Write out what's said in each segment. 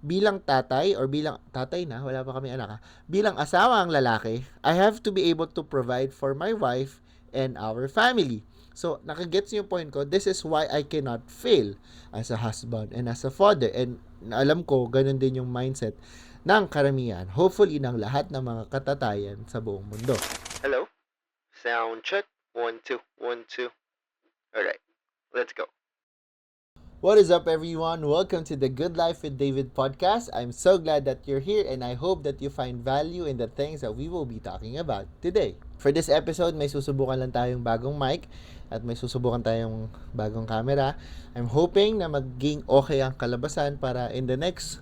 bilang tatay or bilang tatay na, wala pa kami anak bilang asawa ang lalaki, I have to be able to provide for my wife and our family. So, nakagets niyo yung point ko. This is why I cannot fail as a husband and as a father. And alam ko, ganun din yung mindset ng karamihan. Hopefully, ng lahat ng mga katatayan sa buong mundo. Hello? Sound check. 1, 2, 1, 2. Alright, let's go. What is up, everyone? Welcome to the Good Life with David podcast. I'm so glad that you're here and I hope that you find value in the things that we will be talking about today. For this episode, may susubukan lang tayong bagong mic at may susubukan tayong bagong camera. I'm hoping na maging okay ang kalabasan para in the next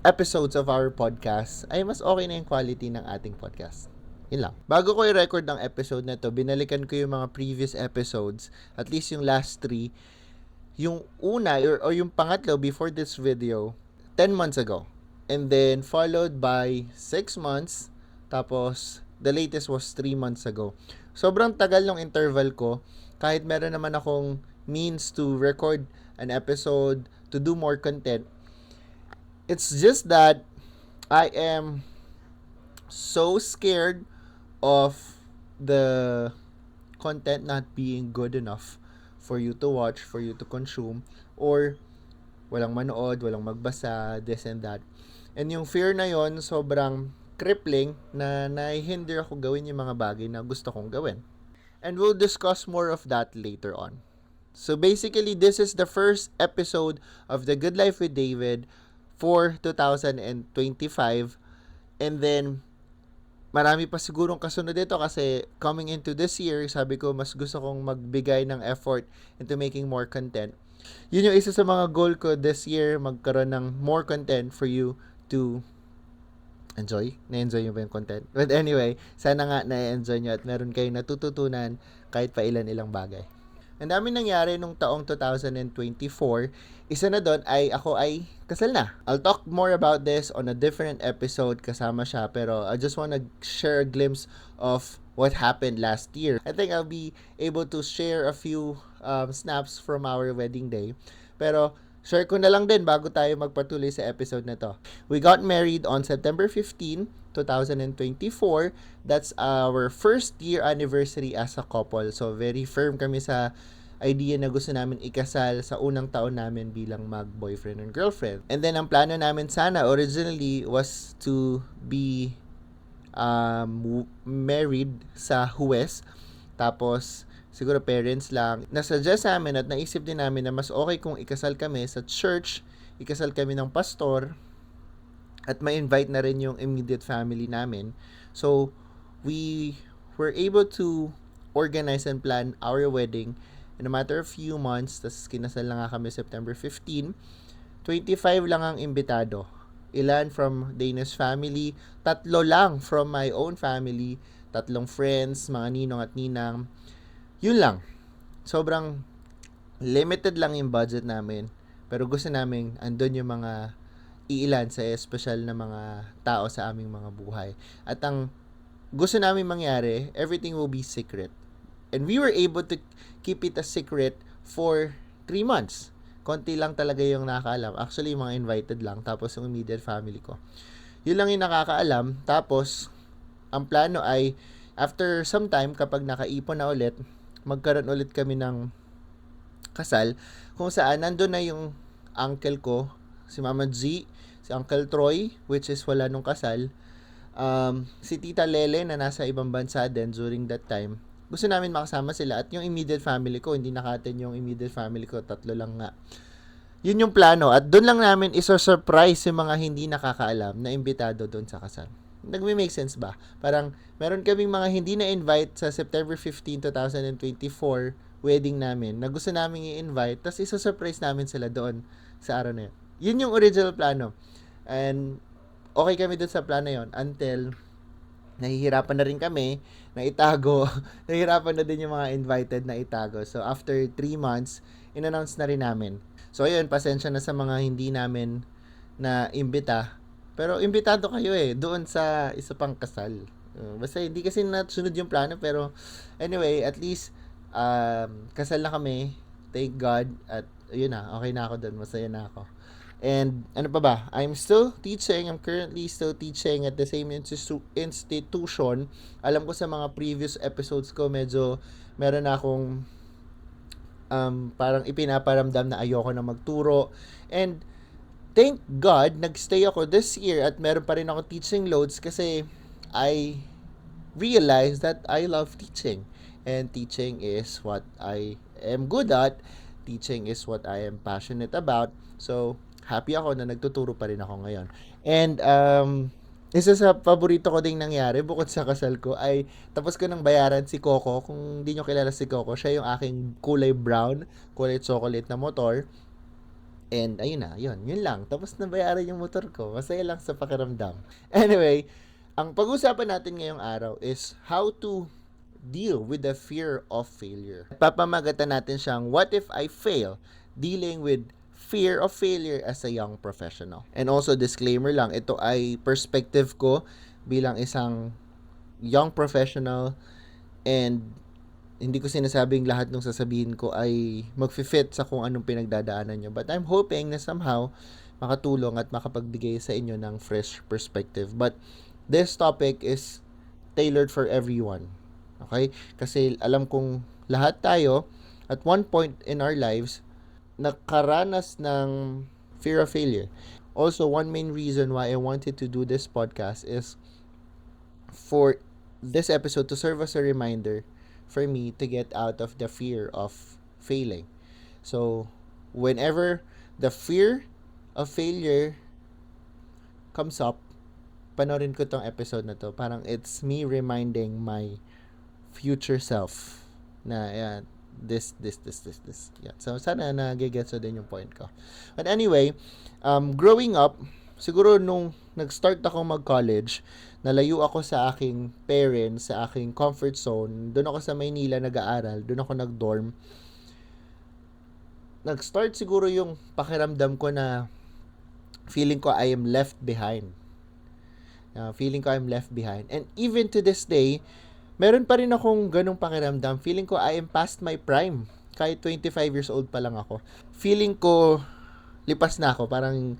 episodes of our podcast ay mas okay na yung quality ng ating podcast. Yun lang. Bago ko i-record ng episode na to, binalikan ko yung mga previous episodes, at least yung last 3. Yung una or yung pangatlo before this video, 10 months ago. And then followed by 6 months. Tapos the latest was 3 months ago. Sobrang tagal ng interval ko. Kahit meron naman akong means to record an episode, to do more content. It's just that I am so scared of the content not being good enough for you to watch, for you to consume, or walang manood, walang magbasa, this and that. And yung fear na yon sobrang crippling na nahihinder ako gawin yung mga bagay na gusto kong gawin. And we'll discuss more of that later on. So basically, this is the first episode of The Good Life with David for 2025. And then, marami pa sigurong kasunod dito kasi coming into this year, sabi ko mas gusto kong magbigay ng effort into making more content. Yun yung isa sa mga goal ko this year, magkaroon ng more content for you to enjoy. Na-enjoy nyo ba yung content? But anyway, sana nga na-enjoy nyo at meron kayong natututunan kahit pa ilan-ilang bagay. Ang dami nangyari nung taong 2024. Isa na doon ay ako ay kasal na. I'll talk more about this on a different episode kasama siya, pero I just wanna share a glimpse of what happened last year. I think I'll be able to share a few snaps from our wedding day. Pero share ko na lang din bago tayo magpatuloy sa episode na to. We got married on September 15, 2024. That's our first year anniversary as a couple. So, very firm kami sa idea na gusto namin ikasal sa unang taon namin bilang mag-boyfriend and girlfriend. And then, ang plano namin sana originally was to be married sa Huwes. Tapos, siguro parents lang. Nasuggest namin at naisip din namin na mas okay kung ikasal kami sa church, ikasal kami ng pastor, at ma-invite na rin yung immediate family namin. So, we were able to organize and plan our wedding in a matter of few months. Tapos kinasal na nga kami September 15. 25 lang ang imbitado. Ilan from Dana's family, 3 lang from my own family, 3 friends, mga ninong at ninang. Yun lang. Sobrang limited lang yung budget namin. Pero gusto namin andun yung mga iilan sa special na mga tao sa aming mga buhay. At ang gusto namin mangyari, everything will be secret. And we were able to keep it a secret for 3 months. Konti lang talaga yung nakakaalam. Actually, yung mga invited lang. Tapos yung immediate family ko. Yun lang yung nakakaalam. Tapos, ang plano ay, after some time, kapag nakaipon na ulit, magkaroon ulit kami ng kasal. Kung saan, nandun na yung uncle ko, si Mama G, si Uncle Troy, which is wala nung kasal, si Tita Lele na nasa ibang bansa din during that time. Gusto namin makasama sila at yung immediate family ko, hindi nakatin yung immediate family ko, 3 lang nga. Yun yung plano at doon lang namin iso-surprise yung mga hindi nakakaalam na imbitado doon sa kasal. Nagme-make sense ba? Parang meron kaming mga hindi na-invite sa September 15, 2024 wedding namin na gusto namin i-invite tapos iso-surprise namin sila doon sa araw na yun. Yun yung original plano. And okay kami doon sa plano yon until nahihirapan na rin kami na itago. Nahihirapan na din yung mga invited na itago. So, after 3 months, in-announce na rin namin. So, ayun, pasensya na sa mga hindi namin na imbita. Pero, imbitado kayo doon sa isa pang kasal. Basta, hindi kasi nasunod yung plano. Pero, anyway, at least, kasal na kami. Thank God. At, yun na, okay na ako doon. Masaya na ako. And ano pa ba? I'm still teaching. I'm currently still teaching at the same institution. Alam ko sa mga previous episodes ko, medyo meron na akong parang ipinaparamdam na ayoko na magturo. And thank God, nagstay ako this year at meron pa rin ako teaching loads kasi I realized that I love teaching. And teaching is what I am good at. Teaching is what I am passionate about. So, happy ako na nagtuturo pa rin ako ngayon. And, isa sa paborito ko ding nangyari bukod sa kasal ko ay tapos ko nang bayaran si Coco. Kung hindi nyo kilala si Coco, siya yung aking kulay brown, kulay chocolate na motor. And ayun na, yun lang. Tapos nabayaran yung motor ko. Masaya lang sa pakiramdam. Anyway, ang pag-usapan natin ngayong araw is how to deal with the fear of failure. Papamagatan natin siyang what if I fail? Dealing with fear of failure as a young professional. And also disclaimer lang, ito ay perspective ko bilang isang young professional and hindi ko sinasabing lahat ng sasabihin ko ay mag-fit sa kung anong pinagdadaanan nyo. But I'm hoping na somehow makatulong at makapagbigay sa inyo ng fresh perspective. But this topic is tailored for everyone. Okay? Kasi alam kong lahat tayo at one point in our lives nakaranas ng fear of failure. Also, one main reason why I wanted to do this podcast is for this episode to serve as a reminder for me to get out of the fear of failing. So, whenever the fear of failure comes up, panorin ko tong episode na to. Parang it's me reminding my future self na yan, this. Yeah. So, sana nagigets din yung point ko. But anyway, growing up, siguro nung nag-start ako mag-college, nalayo ako sa aking parents, sa aking comfort zone. Doon ako sa Maynila nag-aaral, doon ako nag-dorm. Nag-start siguro yung pakiramdam ko na feeling ko I am left behind. Feeling ko I'm left behind. And even to this day, meron pa rin akong ganong pakiramdam. Feeling ko I am past my prime. Kahit 25 years old pa lang ako. Feeling ko lipas na ako. Parang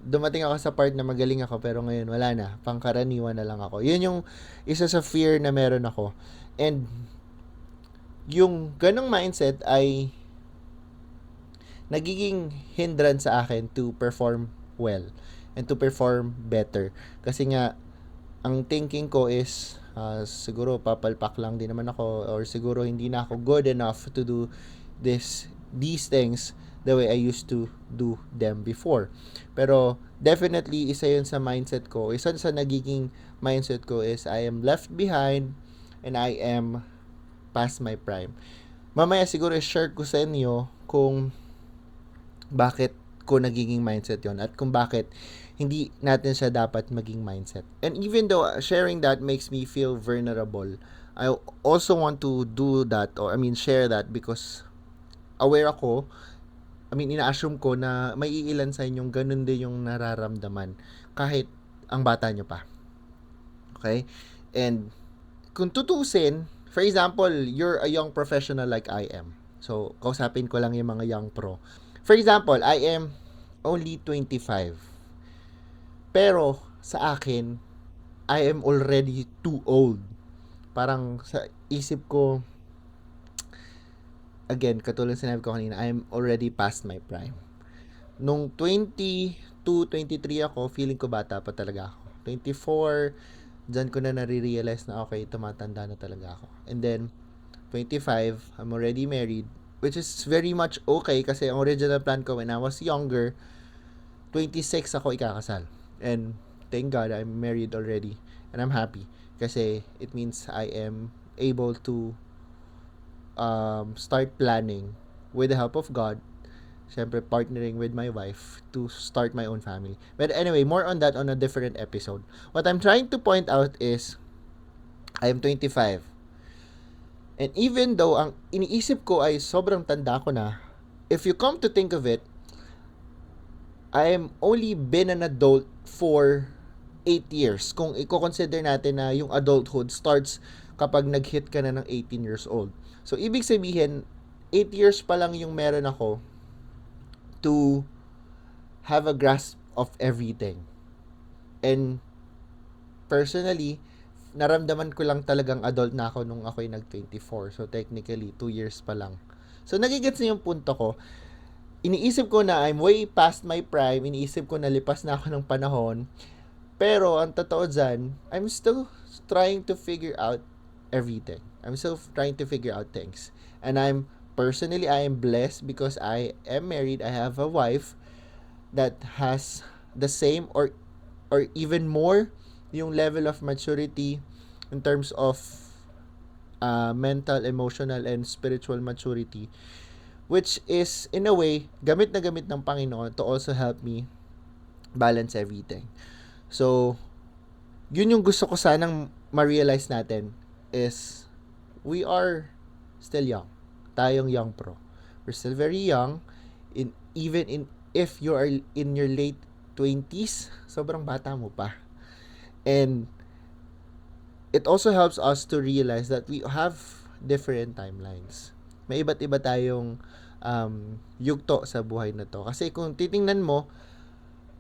dumating ako sa part na magaling ako pero ngayon wala na. Pangkaraniwan na lang ako. Yun yung isa sa fear na meron ako. And yung ganong mindset ay nagiging hindrance sa akin to perform well and to perform better. Kasi nga, ang thinking ko is siguro papalpak lang din naman ako or siguro hindi na ako good enough to do these things the way I used to do them before. Pero definitely isa yun sa mindset ko. Isa sa nagiging mindset ko is I am left behind and I am past my prime. Mamaya siguro i-share ko sa inyo kung bakit ko nagiging mindset yon at kung bakit hindi natin siya dapat maging mindset. And even though sharing that makes me feel vulnerable, I also want to do that or share that because aware ako, ina-assume ko na may iilan sa inyong ganun din yung nararamdaman kahit ang bata nyo pa. Okay? And kung tutusin, for example, you're a young professional like I am. So, kausapin ko lang yung mga young pro. For example, I am only 25. Pero sa akin, I am already too old. Parang sa isip ko, again, katulad sinabi ko kanina, I am already past my prime. Nung 22, 23 ako, feeling ko bata pa talaga ako. 24, dyan ko na nare-realize na okay, tumatanda na talaga ako. And then, 25, I'm already married, which is very much okay kasi ang original plan ko when I was younger, 26 ako ikakasal. And thank God I'm married already and I'm happy kasi it means I am able to start planning with the help of God, syempre partnering with my wife to start my own family. But anyway, more on that on a different episode. What I'm trying to point out is I am 25. And even though ang iniisip ko ay sobrang tanda ko na, if you come to think of it, I am only been an adult for 8 years. Kung i-consider natin na yung adulthood starts kapag nag-hit ka na ng 18 years old. So, ibig sabihin, 8 years pa lang yung meron ako to have a grasp of everything. And personally, naramdaman ko lang talagang adult na ako nung ako'y nag-24. So, technically, 2 years pa lang. So, nagigets niyo yung punto ko. Iniisip ko na I'm way past my prime. Iniisip ko na lipas na ako ng panahon. Pero, ang totoo dyan, I'm still trying to figure out everything. I'm still trying to figure out things. And personally, I am blessed because I am married. I have a wife that has the same or even more yung level of maturity in terms of mental, emotional, and spiritual maturity, which is, in a way, gamit na gamit ng Panginoon to also help me balance everything. So, yun yung gusto ko sanang ma-realize natin is we are still young. Tayong young pro. We're still very young. If you are in your late 20s, sobrang bata mo pa. And it also helps us to realize that we have different timelines. May iba't iba tayong yugto sa buhay na to. Kasi kung titingnan mo,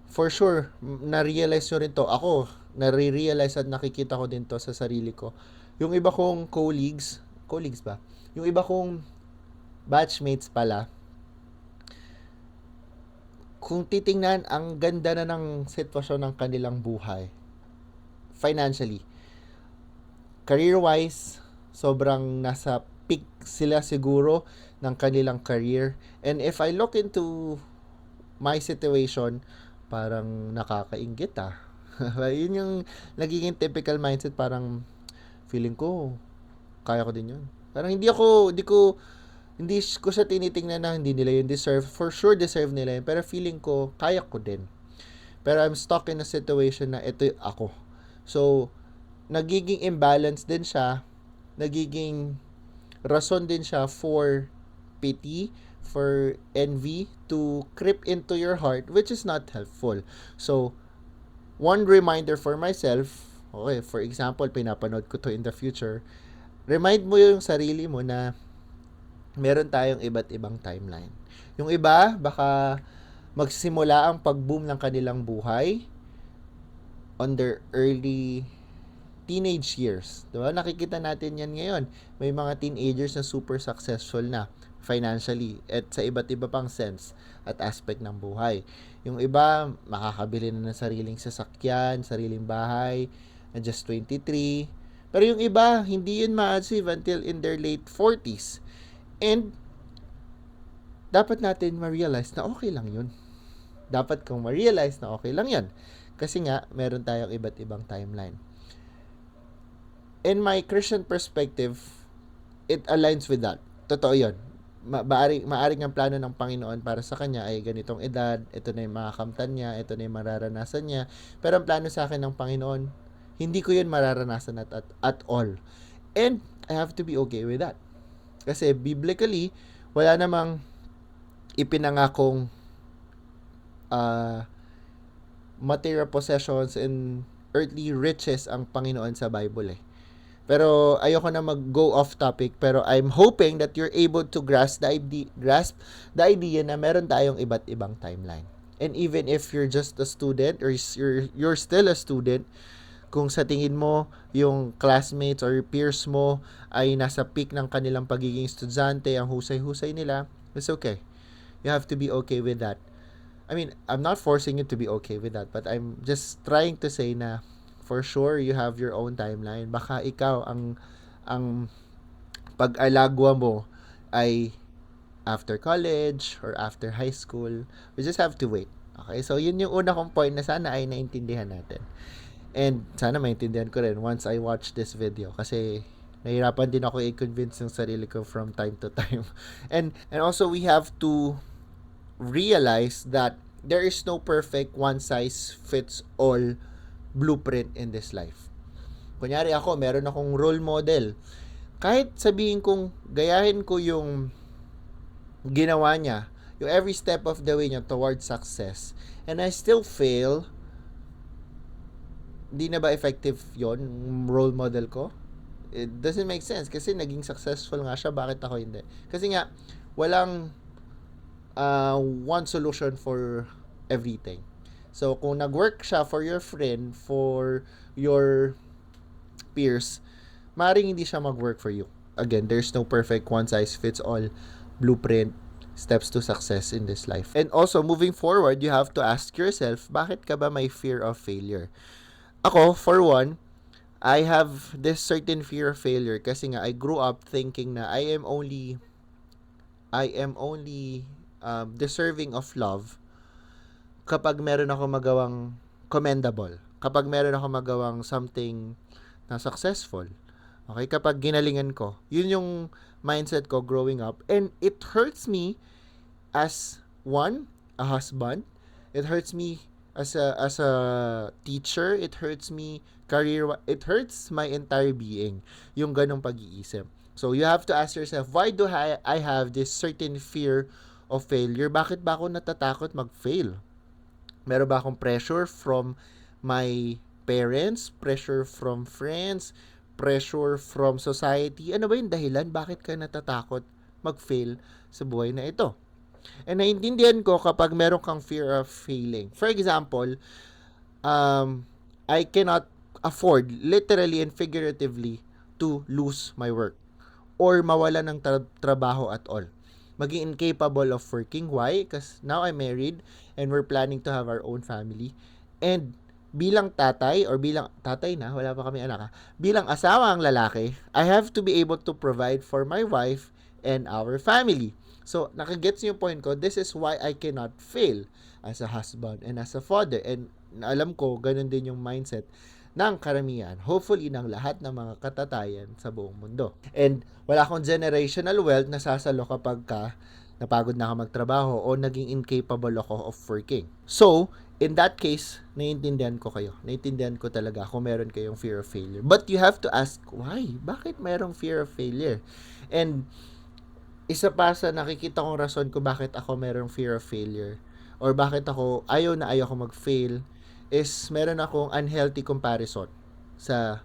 for sure, na-realize nyo rin to. Ako, nare-realize at nakikita ko din to sa sarili ko. Yung iba kong colleagues ba? Yung iba kong batchmates pala, kung titingnan, ang ganda na ng sitwasyon ng kanilang buhay. Financially. Career-wise, sobrang nasa peak sila siguro ng kanilang career. And if I look into my situation, parang nakakainggit Yun yung nagiging typical mindset, parang feeling ko, kaya ko din yun. Parang hindi ko siya tinitingnan na hindi nila yun deserve. For sure, deserve nila yun. Pero feeling ko, kaya ko din. Pero I'm stuck in a situation na ito ako. So, nagiging imbalance din siya. Nagiging rason din siya for pity, for envy to creep into your heart, which is not helpful. So, one reminder for myself, okay, for example, pinapanood ko to in the future, remind mo yung sarili mo na meron tayong iba't ibang timeline. Yung iba, baka magsimula ang pag-boom ng kanilang buhay on their early teenage years. Diba? Nakikita natin yan ngayon. May mga teenagers na super successful na financially at sa iba't iba pang sense at aspect ng buhay. Yung iba, makakabili na ng sariling sasakyan, sariling bahay, at just 23. Pero yung iba, hindi yun ma-achieve until in their late 40s. And dapat natin ma-realize na okay lang yun. Dapat kong ma-realize na okay lang yan. Kasi nga, meron tayong iba't ibang timeline. In my Christian perspective, it aligns with that. Totoo yun. Maaring ang plano ng Panginoon para sa kanya ay ganitong edad, ito na yung mga kamtan niya, ito na yung mararanasan niya. Pero ang plano sa akin ng Panginoon, hindi ko yun mararanasan at all. And I have to be okay with that. Kasi biblically, wala namang ipinangakong material possessions and earthly riches ang Panginoon sa Bible Pero ayoko na mag-go off topic, pero I'm hoping that you're able to grasp the idea na meron tayong iba't ibang timeline. And even if you're just a student or you're still a student, kung sa tingin mo yung classmates or peers mo ay nasa peak ng kanilang pagiging estudyante, ang husay-husay nila, it's okay. You have to be okay with that. I mean, I'm not forcing you to be okay with that, but I'm just trying to say na for sure you have your own timeline. Baka ikaw ang pag-alagwa mo ay after college or after high school. We just have to wait. Okay? So, yun yung una kong point na sana ay naintindihan natin. And sana maintindihan ko rin once I watch this video. Kasi nahirapan din ako i-convince yung sarili ko from time to time. And also, we have to realize that there is no perfect one-size-fits-all blueprint in this life. Kunyari ako, meron akong role model. Kahit sabihin kong gayahin ko yung ginawa niya, yung every step of the way niya towards success, and I still fail, di na ba effective yon role model ko? It doesn't make sense kasi naging successful nga siya, bakit ako hindi? Kasi nga, walang one solution for everything. So, kung nag-work siya for your friend, for your peers, maaaring hindi siya mag-work for you. Again, there's no perfect one-size-fits-all blueprint steps to success in this life. And also, moving forward, you have to ask yourself, bakit ka ba may fear of failure? Ako, for one, I have this certain fear of failure kasi nga I grew up thinking na I am only deserving of love kapag meron ako magawang commendable. Kapag meron ako magawang something na successful. Okay, kapag ginalingan ko. Yun yung mindset ko growing up. And it hurts me as a husband. It hurts me as a teacher. It hurts me it hurts my entire being. Yung ganong pag-iisip. So you have to ask yourself, why do I have this certain fear of failure? Bakit ba ako natatakot mag-fail? Meron ba akong pressure from my parents, pressure from friends, pressure from society? Ano ba yung dahilan? Bakit ka natatakot mag-fail sa buhay na ito? And naiintindihan ko kapag meron kang fear of failing. For example, I cannot afford, literally and figuratively, to lose my work or mawala ng trabaho at all. Maging incapable of working. Why? Because now I'm married and we're planning to have our own family. And bilang tatay, or bilang tatay na, wala pa kami anak, bilang asawa ang lalaki, I have to be able to provide for my wife and our family. So, nakagets niyo yung point ko, this is why I cannot fail as a husband and as a father. And alam ko, ganun din yung mindset ng karamihan, hopefully ng lahat ng mga katatayan sa buong mundo. And wala akong generational wealth na sasalo kapag napagod na ako magtrabaho o naging incapable ako of working. So, in that case, naiintindihan ko kayo. Naiintindihan ko talaga kung meron kayong fear of failure. But you have to ask, why? Bakit merong fear of failure? And isa pa sa nakikita kong rason kung bakit ako merong fear of failure or bakit ako ayaw ko mag-fail is meron akong unhealthy comparison sa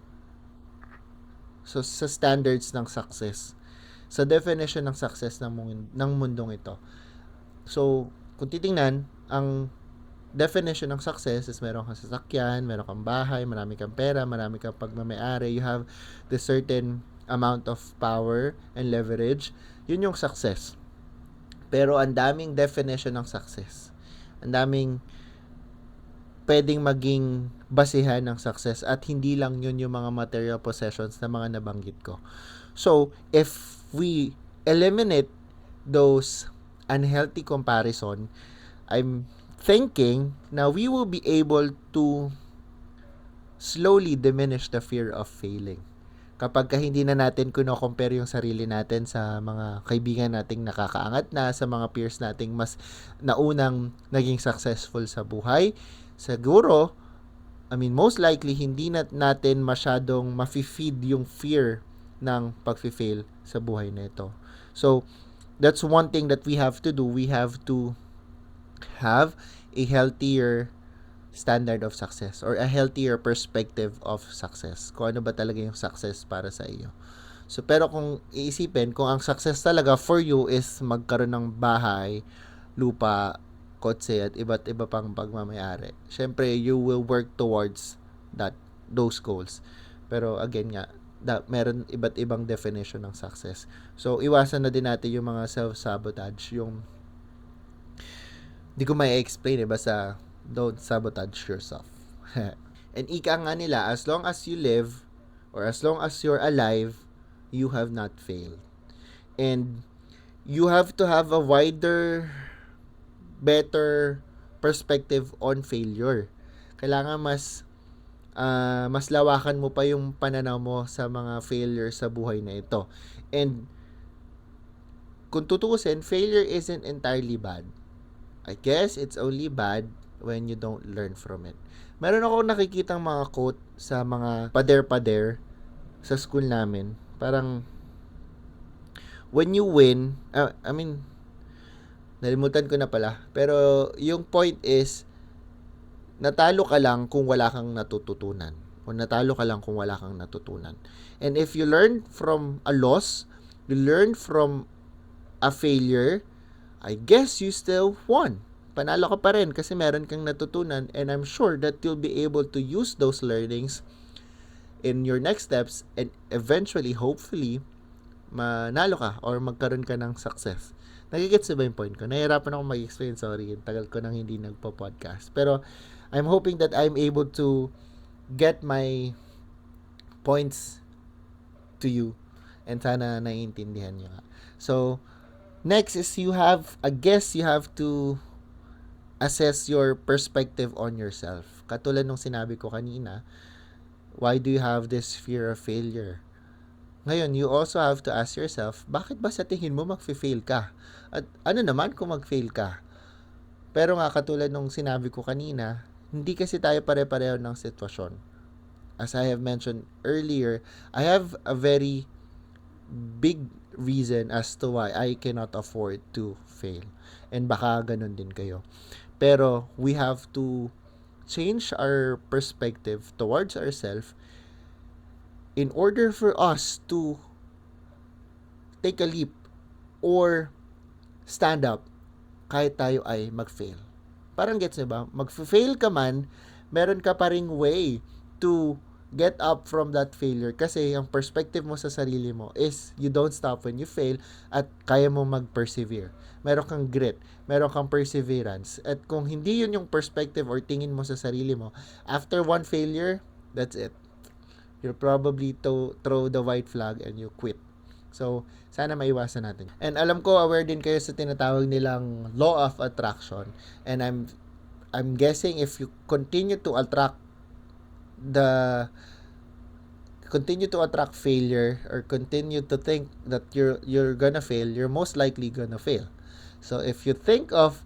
standards ng success, sa definition ng success ng mundong ito. So, kung titingnan, ang definition ng success is meron kang sasakyan, meron kang bahay, marami kang pera, marami kang pagmamayari, you have the certain amount of power and leverage. Yun yung success. Pero ang daming definition ng success. Ang daming pwedeng maging basihan ng success at hindi lang yun yung mga material possessions na mga nabanggit ko. So, if we eliminate those unhealthy comparison, I'm thinking na we will be able to slowly diminish the fear of failing. Kapag hindi na natin kuno-compare yung sarili natin sa mga kaibigan nating nakakaangat na, sa mga peers nating mas naunang naging successful sa buhay, siguro, most likely, hindi natin masyadong mafe-feed yung fear ng pag-fail sa buhay na ito. So, that's one thing that we have to do. We have to have a healthier standard of success or a healthier perspective of success. Kung ano ba talaga yung success para sa iyo. So, pero kung iisipin, kung ang success talaga for you is magkaroon ng bahay, lupa, kotse, at iba't iba pang pagmamayari, syempre, you will work towards those goals. Pero again nga, meron iba't ibang definition ng success. So, iwasan na din natin yung mga self-sabotage, yung di ko may explain basta don't sabotage yourself. And ika nga nila, as long as you live or as long as you're alive, you have not failed. And you have to have a wider, better perspective on failure. Kailangan mas lawakan mo pa yung pananaw mo sa mga failure sa buhay na ito. And kung tutuusin, failure isn't entirely bad. I guess it's only bad when you don't learn from it. Meron ako nakikitang mga quote sa mga pader-pader sa school namin. Parang, when you win, nalimutan ko na pala. Pero, yung point is, natalo ka lang kung wala kang natututunan. O natalo ka lang kung wala kang natutunan. And if you learn from a loss, you learn from a failure, I guess you still won. panalo ka pa rin kasi meron kang natutunan, and I'm sure that you'll be able to use those learnings in your next steps, and eventually, hopefully, manalo ka or magkaroon ka ng success. Nagigets ba yung point ko? Nahihirapan ako mag-explain, sorry. Tagal ko nang hindi nagpo-podcast. Pero, I'm hoping that I'm able to get my points to you, and sana naiintindihan nyo nga. So, next is you have to assess your perspective on yourself. Katulad nung sinabi ko kanina, why do you have this fear of failure? Ngayon, you also have to ask yourself, bakit ba sa tingin mo mag-fail ka? At ano naman kung mag-fail ka? Pero nga, katulad nung sinabi ko kanina, hindi kasi tayo pare-pareho ng sitwasyon. As I have mentioned earlier, I have a very big reason as to why I cannot afford to fail. And baka ganun din kayo. Pero we have to change our perspective towards ourselves in order for us to take a leap or stand up kahit tayo ay mag-fail. Parang gets niyo ba? Mag-fail ka man, meron ka pa ring way to get up from that failure kasi ang perspective mo sa sarili mo is you don't stop when you fail at kaya mo mag-persevere. Meron kang grit, meron kang perseverance. At kung hindi yun yung perspective or tingin mo sa sarili mo, after one failure, that's it. You'll probably throw the white flag and you quit. So, sana maiwasan natin. And alam ko, aware din kayo sa tinatawag nilang law of attraction. And I'm guessing if you continue to attract failure or continue to think that you're gonna fail, you're most likely gonna fail. So if you think of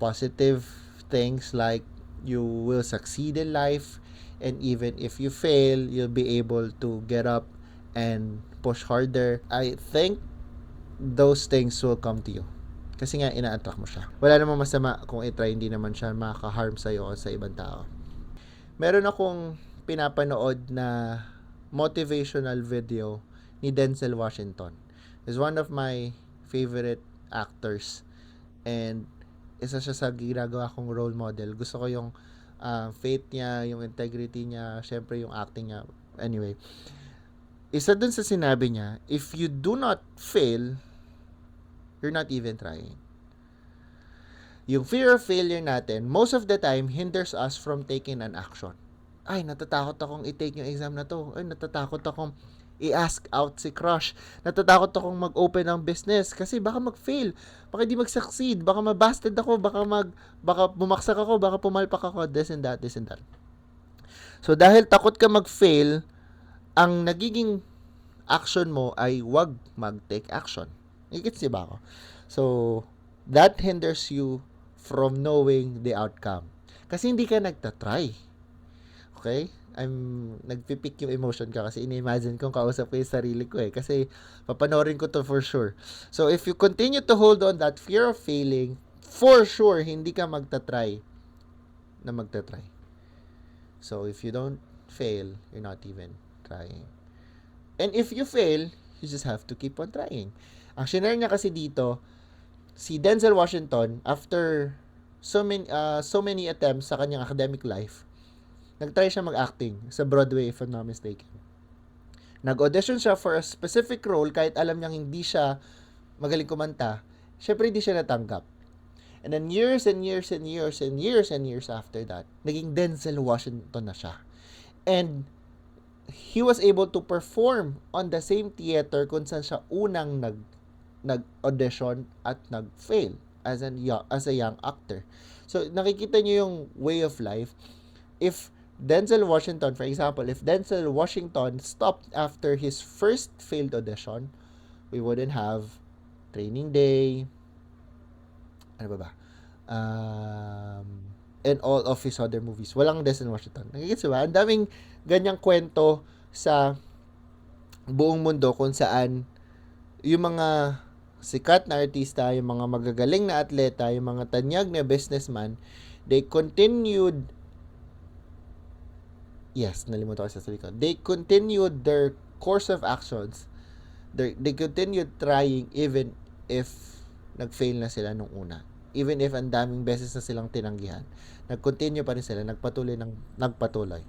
positive things like you will succeed in life, and even if you fail, you'll be able to get up and push harder, I think those things will come to you. Kasi nga, ina-attract mo siya. Wala namang masama kung i-try, hindi naman siya makaka-harm sa'yo o sa ibang tao. Meron akong pinapanood na motivational video ni Denzel Washington. He's one of my favorite actors, and isa siya sa ginagawa kong role model. Gusto ko yung faith niya, yung integrity niya, syempre yung acting niya. Anyway, isa dun sa sinabi niya, if you do not fail, you're not even trying. Yung fear of failure natin, most of the time, hinders us from taking an action. Ay, natatakot akong i-take yung exam na to. Ay, natatakot akong i-ask out si crush. Natatakot akong mag-open ng business kasi baka mag-fail. Baka di mag-succeed. Baka mabasted ako. Baka bumaksak ako. Baka pumalpak ako. This and that. So, dahil takot ka mag-fail, ang nagiging action mo ay wag mag-take action. Igits ba ako? So, that hinders you from knowing the outcome. Kasi hindi ka nagtatry. Okay? Nagpipick yung emotion ka kasi ini-imagine kong kausap ko yung sarili ko kasi papanorin ko to for sure. So, if you continue to hold on that fear of failing, for sure, hindi ka magtatry. So, if you don't fail, you're not even trying. And if you fail, you just have to keep on trying. Ang shinare niya kasi dito, si Denzel Washington, after so many attempts sa kanyang academic life, nag-try siya mag-acting sa Broadway, if I'm not mistaken. Nag-audition siya for a specific role kahit alam niyang hindi siya magaling kumanta. Syempre, hindi siya natanggap. And then years after that, naging Denzel Washington na siya. And he was able to perform on the same theater kung saan siya unang nag-audition at nag-fail as a young actor. So, nakikita niyo yung way of life. If Denzel Washington, for example, if Denzel Washington stopped after his first failed audition, we wouldn't have Training Day, ano ba? And all of his other movies. Walang Denzel Washington. Nakikita ba? Ang daming ganyang kwento sa buong mundo kung saan yung mga sikat na artista, yung mga magagaling na atleta, yung mga tanyag na businessman, they continued their course of actions. They continued trying even if nag-fail na sila nung una. even if ang daming beses na silang tinanggihan, nag-continue pa rin sila, nagpatuloy.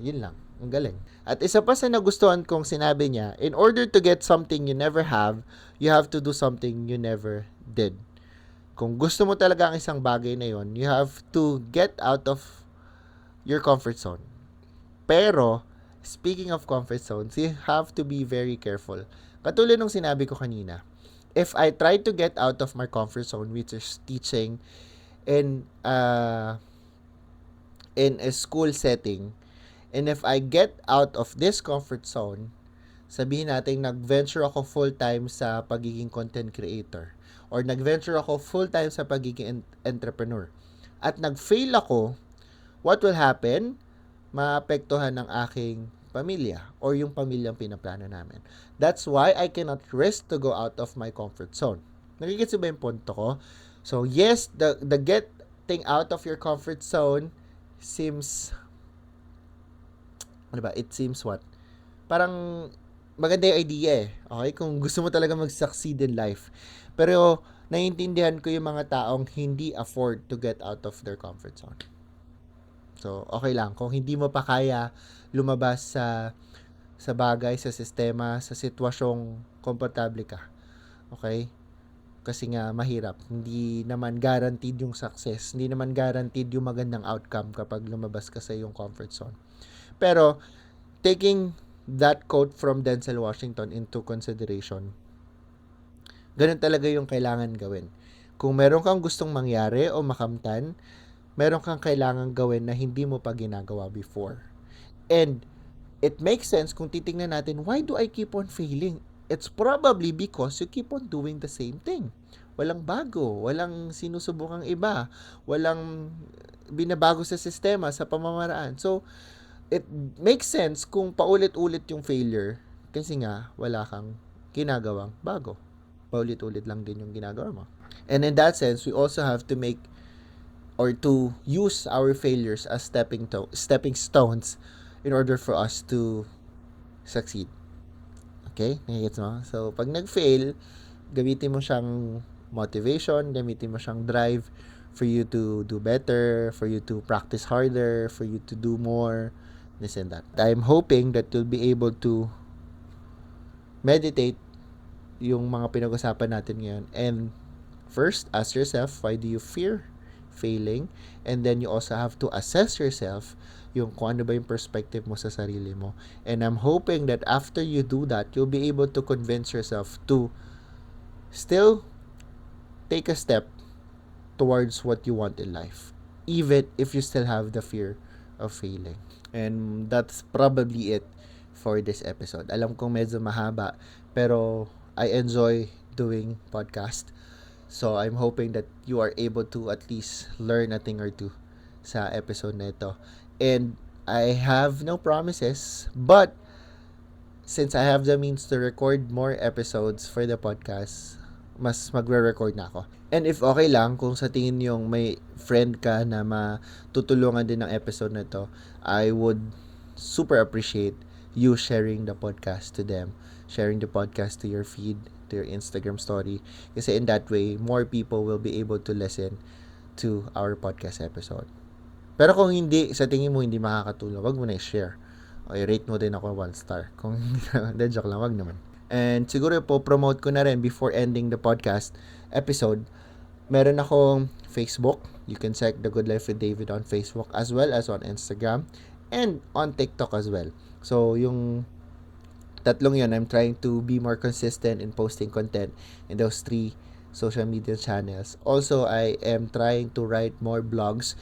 Yun lang. Ang galing. At isa pa sa nagustuhan kong sinabi niya, in order to get something you never have, you have to do something you never did. Kung gusto mo talaga ang isang bagay na yon, you have to get out of your comfort zone. Pero, speaking of comfort zones, you have to be very careful. Katulad ng sinabi ko kanina, if I try to get out of my comfort zone, which is teaching in a school setting, and if I get out of this comfort zone, sabihin natin nag-venture ako full-time sa pagiging content creator or nag-venture ako full-time sa pagiging entrepreneur at nag-fail ako, what will happen? Maapektuhan ng aking pamilya or yung pamilyang pinaplano namin. That's why I cannot risk to go out of my comfort zone. Nagigets ba yung punto ko? So yes, the getting out of your comfort zone seems it seems what? Parang maganda yung idea eh. Okay? Kung gusto mo talaga mag-succeed in life. Pero naiintindihan ko yung mga taong hindi afford to get out of their comfort zone. So, okay lang. Kung hindi mo pa kaya lumabas sa bagay, sa sistema, sa sitwasyong komportable ka. Okay? Kasi nga mahirap. Hindi naman guaranteed yung success. Hindi naman guaranteed yung magandang outcome kapag lumabas ka sa iyong comfort zone. Pero, taking that quote from Denzel Washington into consideration, ganun talaga yung kailangan gawin. Kung meron kang gustong mangyari o makamtan, meron kang kailangan gawin na hindi mo pa ginagawa before. And, it makes sense kung titingnan natin, why do I keep on failing? It's probably because you keep on doing the same thing. Walang bago, walang sinusubukang iba, walang binabago sa sistema, sa pamamaraan. So, it makes sense kung paulit-ulit yung failure kasi nga wala kang ginagawang bago. Paulit-ulit lang din yung ginagawa mo. And in that sense, we also have to make or to use our failures as stepping stones in order for us to succeed. Okay? Nakikita mo? So, pag nag-fail, gamitin mo siyang motivation, gamitin mo siyang drive for you to do better, for you to practice harder, for you to do more, this and that. I'm hoping that you'll be able to meditate yung mga pinag-usapan natin ngayon. And first, ask yourself, why do you fear failing? And then you also have to assess yourself yung kung ano ba yung perspective mo sa sarili mo. And I'm hoping that after you do that, you'll be able to convince yourself to still take a step towards what you want in life, even if you still have the fear of failing. And that's probably it for this episode. Alam kong medyo mahaba, pero I enjoy doing podcast. So I'm hoping that you are able to at least learn a thing or two sa episode na ito. And I have no promises, but since I have the means to record more episodes for the podcast, mas magre-record na ako. And if okay lang, kung sa tingin yung may friend ka na matutulungan din ng episode na to, I would super appreciate you sharing the podcast to them, sharing the podcast to your feed, to your Instagram story. Kasi in that way, more people will be able to listen to our podcast episode. Pero kung hindi, sa tingin mo hindi makakatulong, wag mo na i-share. O i-rate mo din ako 1 star. Kung hindi, joke lang, wag naman. And siguro po promote ko na rin before ending the podcast episode. Meron akong Facebook. You can check The Good Life with David on Facebook as well as on Instagram and on TikTok as well. So yung tatlong yun, I'm trying to be more consistent in posting content in those 3 social media channels. Also, I am trying to write more blogs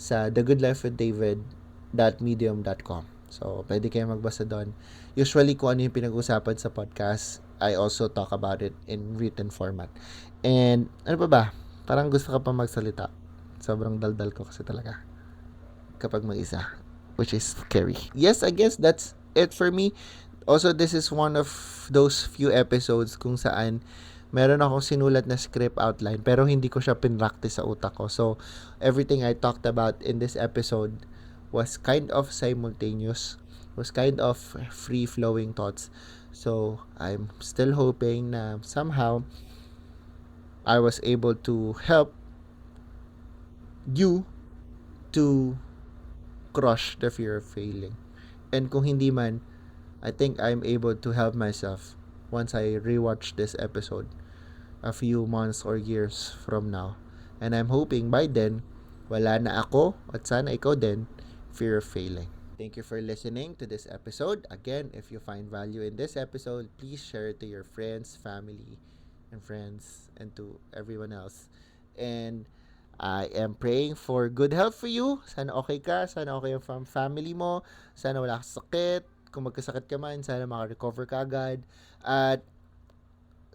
sa thegoodlifewithdavid.medium.com. So, pwede kayo magbasa doon. Usually, kung ano yung pinag-usapan sa podcast, I also talk about it in written format. And, ano pa ba? Parang gusto ka pa magsalita. Sobrang daldal ko kasi talaga kapag mag-isa, which is scary. Yes, I guess that's it for me. Also, this is one of those few episodes kung saan meron akong sinulat na script outline pero hindi ko siya pinractice sa utak ko. So, everything I talked about in this episode was kind of simultaneous, was kind of free-flowing thoughts. So, I'm still hoping na somehow I was able to help you to crush the fear of failing. And kung hindi man, I think I'm able to help myself once I rewatch this episode a few months or years from now. And I'm hoping by then, wala na ako at sana ikaw din, fear of failing. Thank you for listening to this episode. Again, if you find value in this episode, please share it to your friends, family, and friends, and to everyone else. And I am praying for good health for you. Sana okay ka. Sana okay yung family mo. Sana wala kang sakit. Kung magkasakit ka man, sana maka-recover ka agad. At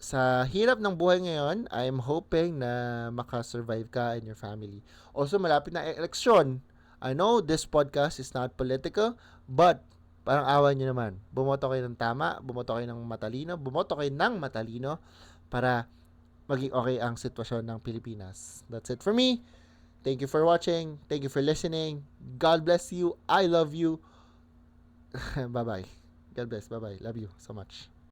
sa hirap ng buhay ngayon, I'm hoping na makasurvive ka and your family. Also, malapit na eleksyon. I know this podcast is not political, but parang awa nyo naman. Bumoto kayo ng tama, bumoto kayo ng matalino para maging okay ang sitwasyon ng Pilipinas. That's it for me. Thank you for watching. Thank you for listening. God bless you. I love you. Bye-bye. God bless. Bye-bye. Love you so much.